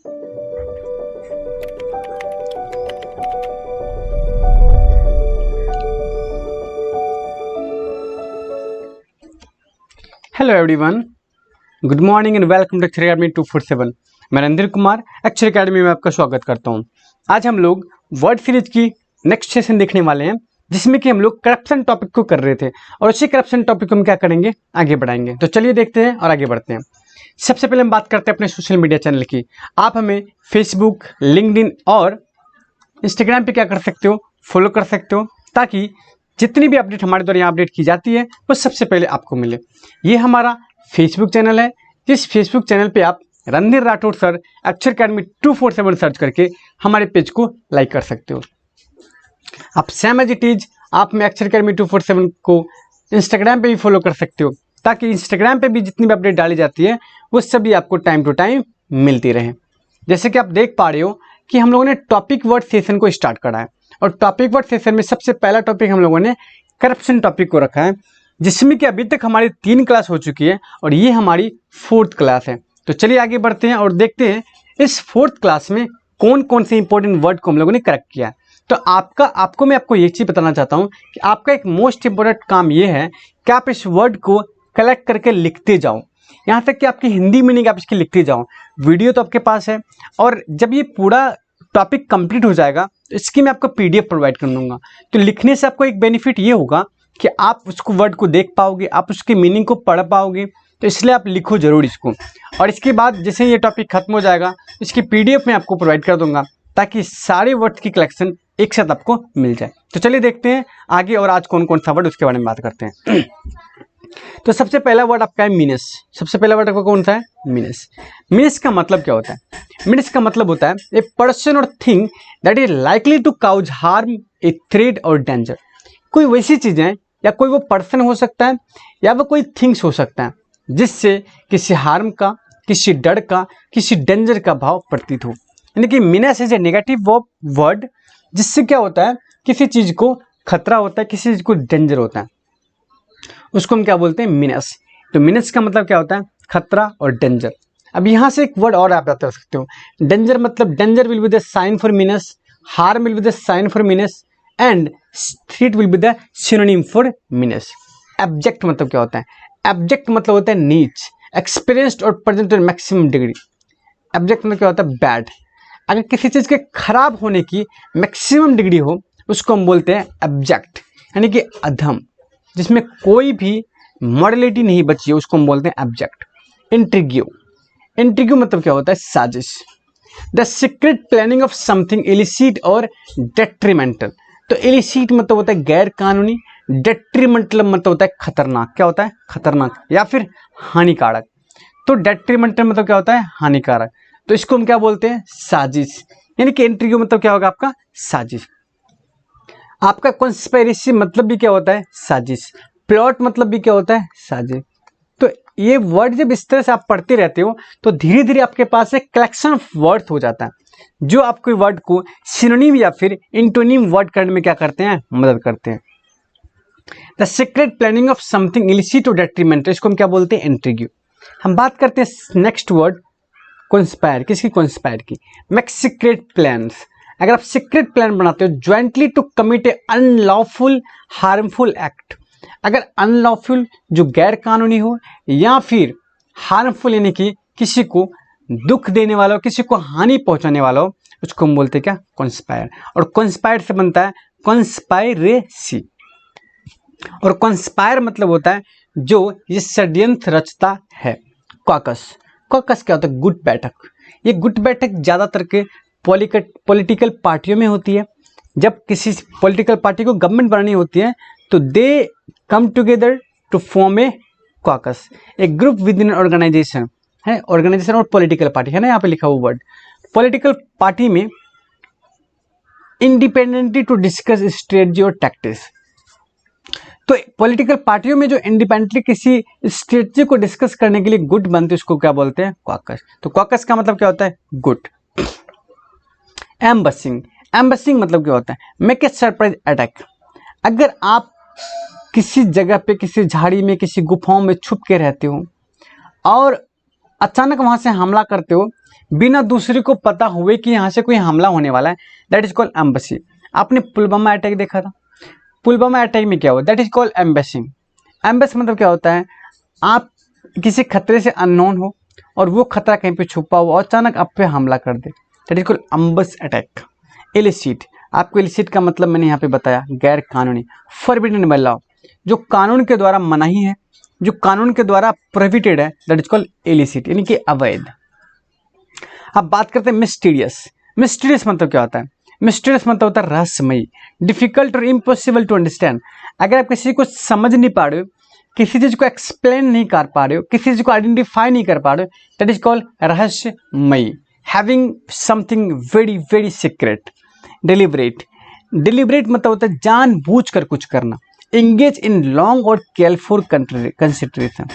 Hello everyone, good morning and welcome to Akshar academy 247। मैं रणधीर कुमार अक्षर academy में आपका स्वागत करता हूं। आज हम लोग वर्ड सीरीज की नेक्स्ट सेशन देखने वाले हैं, जिसमें कि हम लोग करप्शन टॉपिक को कर रहे थे और उसी करप्शन टॉपिक को हम क्या करेंगे, आगे बढ़ाएंगे। तो चलिए देखते हैं और आगे बढ़ते हैं। सबसे पहले हम बात करते हैं अपने सोशल मीडिया चैनल की। आप हमें फेसबुक, लिंक्डइन और इंस्टाग्राम पे क्या कर सकते हो, फॉलो कर सकते हो, ताकि जितनी भी अपडेट हमारे द्वारा यहाँ अपडेट की जाती है वो सबसे पहले आपको मिले। ये हमारा फेसबुक चैनल है। जिस फेसबुक चैनल पे आप रणधीर राठौर सर अक्षर अकेडमी 247 सर्च करके हमारे पेज को लाइक कर सकते हो। आप सेम एज इट इज आप में अक्षर अकेडमी 247 को इंस्टाग्राम पे भी फॉलो कर सकते हो, ताकि इंस्टाग्राम पे भी जितनी भी अपडेट डाली जाती है वो सभी आपको टाइम टू टाइम मिलती रहे। जैसे कि आप देख पा रहे हो कि हम लोगों ने टॉपिक वर्ड सेशन को स्टार्ट करा है, और टॉपिक वर्ड सेशन में सबसे पहला टॉपिक हम लोगों ने करप्शन टॉपिक को रखा है, जिसमें कि अभी तक हमारी 3 क्लास हो चुकी है और ये हमारी 4th क्लास है। तो चलिए आगे बढ़ते हैं और देखते हैं इस 4th क्लास में कौन कौन से इंपॉर्टेंट वर्ड को हम लोगों ने करेक्ट किया है। तो मैं आपको ये चीज़ बताना चाहता हूँ कि आपका एक मोस्ट इंपॉर्टेंट काम ये है कि आप इस वर्ड को कलेक्ट करके लिखते जाओ, यहाँ तक कि आपकी हिंदी मीनिंग आप इसकी लिखते जाओ। वीडियो तो आपके पास है, और जब ये पूरा टॉपिक कंप्लीट हो जाएगा तो इसकी मैं आपको पीडीएफ प्रोवाइड कर दूंगा। तो लिखने से आपको एक बेनिफिट ये होगा कि आप उसको वर्ड को देख पाओगे, आप उसकी मीनिंग को पढ़ पाओगे। तो इसलिए आप लिखो जरूर इसको, और इसके बाद जैसे ये टॉपिक खत्म हो जाएगा इसकी पीडीएफ में आपको प्रोवाइड कर दूंगा, ताकि सारे वर्ड्स की कलेक्शन एक साथ आपको मिल जाए। तो चलिए देखते हैं आगे, और आज कौन कौन सा वर्ड उसके बारे में बात करते हैं। तो सबसे पहला वर्ड आपका है मीनस। सबसे पहला वर्ड आपका कौन सा है? मीनस। मीनस का मतलब क्या होता है? मीनस का मतलब होता है a person or thing that is likely to cause harm, a threat or danger. कोई वैसी चीजें, या कोई वो पर्सन हो सकता है या वो कोई थिंग्स हो सकता है जिससे किसी हार्म का, किसी डर का, किसी डेंजर का भाव प्रतीत हो। यानी कि मीनस इज ए नेगेटिव वर्ड, जिससे क्या होता है, किसी चीज को खतरा होता है, किसी चीज को डेंजर होता है, उसको हम क्या बोलते हैं? मीनस। तो मीनस का मतलब क्या होता है? खतरा और डेंजर। अब यहाँ से एक वर्ड और आप याद कर सकते हो, डेंजर। मतलब danger will be the sign for menace, harm will be the sign for menace, and threat will be the synonym for menace. Abject मतलब क्या होता है? एब्जेक्ट मतलब होता है नीच, एक्सपीरियंस्ड और present in maximum degree. Abject मतलब क्या होता है? बैड। अगर किसी चीज के खराब होने की मैक्सिमम डिग्री हो उसको हम बोलते हैं एब्जेक्ट, यानी कि अधम, जिसमें कोई भी मॉडलिटी नहीं बची है, उसको हम बोलते हैं एब्जेक्ट। इंट्रिग्यू। इंट्रिग्यू मतलब क्या होता है? साजिश। The secret planning of something illicit और डेट्रीमेंटल। तो इलिसिट मतलब होता है गैर कानूनी, डेट्रीमेंटल मतलब होता है खतरनाक। क्या होता है? खतरनाक या फिर हानिकारक। तो डेट्रीमेंटल मतलब क्या होता है? हानिकारक। तो इसको हम क्या बोलते हैं? साजिश। यानी कि इंट्रिग्यू मतलब क्या होगा आपका? साजिश। आपका कॉन्स्पिरेसी मतलब भी क्या होता है? साजिश। प्लॉट मतलब भी क्या होता है? साजिश। तो ये वर्ड जब इस तरह से आप पढ़ते रहते हो तो धीरे धीरे आपके पास एक कलेक्शन ऑफ वर्ड हो जाता है, जो आपके वर्ड को सिनोनिम या फिर इंटोनिम वर्ड करने में क्या करते हैं? मदद करते हैं। The secret planning of something illicit और डेट्रीमेंटल, इसको हम क्या बोलते हैं? इंट्रिग्यू। हम बात करते हैं नेक्स्ट वर्ड कॉन्स्पायर। किसकी? कॉन्स्पायर की। Make secret plans. अगर आप सीक्रेट प्लान बनाते हो jointly to commit a unlawful harmful act. अगर अनलॉफुल जो गैर कानूनी हो, या फिर हार्मफुल यानी कि किसी को दुख देने वाला हो, किसी को हानि पहुंचाने वाला हो, उसको हम बोलते हैं क्या? कॉन्स्पायर। और कॉन्स्पायर से बनता है कॉन्स्पायरेसी। और कॉन्स्पायर मतलब होता है जो ये षड्यंत्र रचता है। कॉकस। कॉकस क्या होता है? गुट बैठक। ये गुट बैठक ज्यादातर के पॉलिटिकल पार्टियों में होती है। जब किसी पॉलिटिकल पार्टी को गवर्नमेंट बनानी होती है तो they come together to form a caucus, a group within organization है। ऑर्गेनाइजेशन और पॉलिटिकल पार्टी है ना, यहाँ पे लिखा हुआ वर्ड। पॉलिटिकल पार्टी में इंडिपेंडेंटली टू डिस्कस स्ट्रेटजी और टैक्टिक्स। तो पॉलिटिकल पार्टियों में जो इंडिपेंडेंटली किसी स्ट्रेटजी को डिस्कस करने के लिए गुट बनते, उसको क्या बोलते हैं? कॉकस। तो कॉकस का मतलब क्या होता है? गुट। एम्बसिंग। एम्बसिंग मतलब क्या होता है? Make a surprise attack. अगर आप किसी जगह पे, किसी झाड़ी में, किसी गुफाओं में छुप के रहते हो और अचानक वहां से हमला करते हो, बिना दूसरे को पता हुए कि यहाँ से कोई हमला होने वाला है, दैट इज कॉल्ड एम्बेसी। आपने पुलवामा अटैक देखा था, पुलवामा अटैक में क्या हुआ, दैट इज कॉल्ड एम्बेसिंग। एम्बेस मतलब क्या होता है, आप किसी खतरे से अननोन हो और वो खतरा कहीं पे छुपा हुआ और अचानक आप पे हमला कर दे, that is called ambush attack. Illicit, आपको इलिसिट का मतलब मैंने यहाँ पे बताया, गैर कानूनी, फॉरबिडन बाय लॉ, जो कानून के द्वारा मनाही है, जो कानून के द्वारा प्रोहिबिटेड है, दैट इज कॉल्ड इलिसिट, यानी कि अवैध। अब बात करते हैं मिस्टीरियस। मिस्टीरियस मतलब क्या होता है, मिस्टीरियस मतलब होता है रहस्यमयी, डिफिकल्ट और इम्पॉसिबल टू अंडरस्टैंड। अगर आप किसी को समझ नहीं पा रहे हो, किसी चीज को एक्सप्लेन नहीं कर पा रहे हो, किसी चीज को आइडेंटिफाई नहीं कर पा रहे हो, दैट इज कॉल्ड रहस्यमयी। Having something very very secret. Deliberate, deliberate मतलब होता है जानबूझकर कुछ करना। एंगेज इन लॉन्ग और केयरफुल कंसिडरेशन।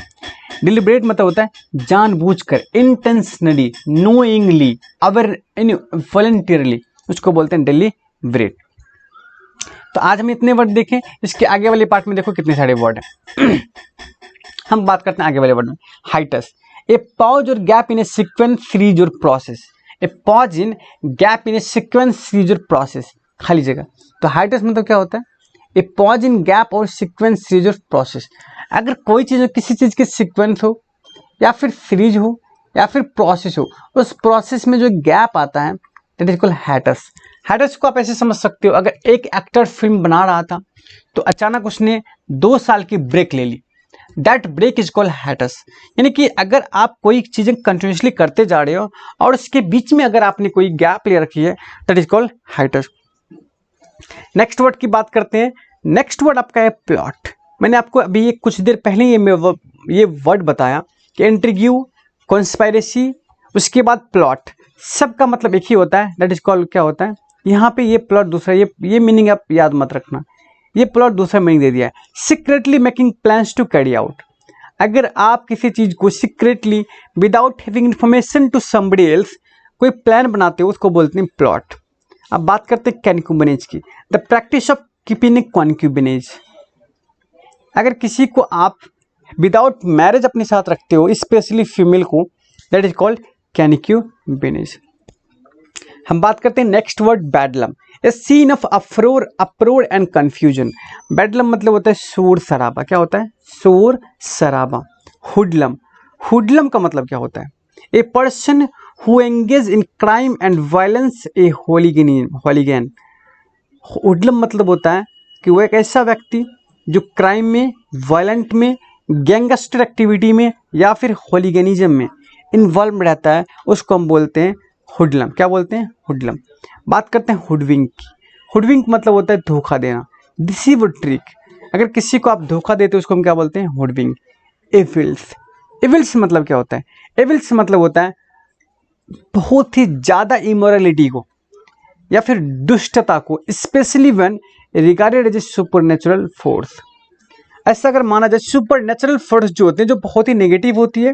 डिलिबरेट मतलब होता है जानबूझकर, इंटेंशनली, नोइंगली, अवर वॉलंटियरली, उसको बोलते हैं डिलिबरेट। तो आज हम इतने वर्ड देखें, इसके आगे वाले पार्ट में देखो कितने सारे वर्ड हैं। हम बात करते हैं आगे वाले वर्ड में। Hiatus, a pause or gap in a sequence series or process. A pause in gap in a sequence series or process, खाली जगह। तो हाइटस मतलब क्या होता है, a pause in gap or sequence series or process. अगर कोई चीज़ किसी चीज़ की सीक्वेंस हो या फिर सीरीज हो या फिर प्रोसेस हो, उस प्रोसेस में जो गैप आता है, that is called hiatus. Hiatus को आप ऐसे समझ सकते हो, अगर एक एक्टर फिल्म बना रहा था तो अचानक उसने 2 साल की ब्रेक ले ली, that break is called hiatus. यानी कि अगर आप कोई चीज़ें कंटिन्यूसली करते जा रहे हो और उसके बीच में अगर आपने कोई गैप ले रखी है, that is called hiatus. Next word की बात करते हैं। नेक्स्ट वर्ड आपका है प्लॉट। मैंने आपको अभी कुछ देर पहले ये वर्ड बताया कि इंट्रिग्यू, कॉन्स्पायरेसी, उसके बाद प्लॉट, सबका मतलब एक ही होता है, दैट इज कॉल्ड क्या होता है। यहाँ पे ये प्लॉट दूसरा, ये मीनिंग आप याद मत रखना, ये प्लॉट दूसरा मीनिंग दे दिया है। Secretly making plans to carry out. अगर आप किसी चीज को secretly without having information to somebody else कोई प्लान बनाते हो, उसको बोलते हैं प्लॉट। अब बात करते हैं कॉन्क्यूबिनेज की। द प्रैक्टिस ऑफ कीपिंग ए कॉन्क्यूबिनेज। अगर किसी को आप विदाउट मैरिज अपने साथ रखते हो, स्पेशली फीमेल को, दैट इज कॉल्ड कॉन्क्यूबिनेज। हम बात करते हैं next word bedlam. A scene of uproar and confusion. Bedlam मतलब होता है शोर शराबा। क्या होता है, शोर शराबा। हुडलम, हुडलम का मतलब क्या होता है, a person who engage in crime and violence, a hooligan. Hoodlum मतलब होता है कि वो एक ऐसा व्यक्ति जो क्राइम में, वायलेंट में, गैंगस्टर एक्टिविटी में या फिर होलीगैनिज्म में इन्वॉल्व रहता है, उसको हम बोलते हैं हुडलम। क्या बोलते हैं, हुडलम। बात करते हैं हुडविंक की। हुडविंक मतलब होता है धोखा देना, डिसीव ट्रिक। अगर किसी को आप धोखा देते हो उसको हम क्या बोलते हैं, हुडविंक। एविल्स, एविल्स मतलब क्या होता है, एविल्स मतलब होता है बहुत ही ज़्यादा इमोरलिटी को या फिर दुष्टता को, specially when regarded as a supernatural force. ऐसा अगर माना जाए, सुपरनेचुरल फोर्स जो होते हैं, जो बहुत ही नेगेटिव होती है,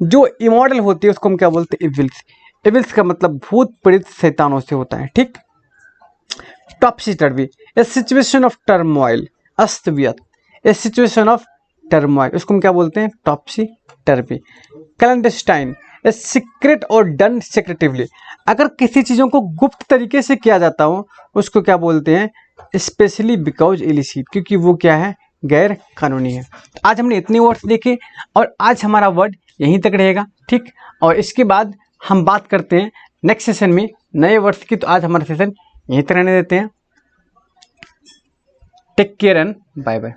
जो इमॉर्टल होती है, उसको हम क्या बोलते हैं, एविल्स। एविल्स का मतलब भूत प्रेत शैतानों से होता है, ठीक। टॉपसी टर्वी, ए सिचुएशन ऑफ टर्मोइल, अस्त व्यस्त, ए सिचुएशन ऑफ टर्मोइल, उसको हम क्या बोलते हैं, टॉपसी टर्वी। क्लैंडस्टाइन, ए सीक्रेट और डन सेक्रेटिवली। अगर किसी चीज़ों को गुप्त तरीके से किया जाता हो, उसको क्या बोलते हैं, स्पेशली बिकॉज इलिसिट, क्योंकि वो क्या है, गैर कानूनी है। तो आज हमने इतने वर्ड्स देखे और आज हमारा वर्ड यहीं तक रहेगा, ठीक। और इसके बाद हम बात करते हैं नेक्स्ट सेशन में नए वर्ड्स की। तो आज हमारा सेशन यहीं तक रहने देते हैं। Take care and bye bye.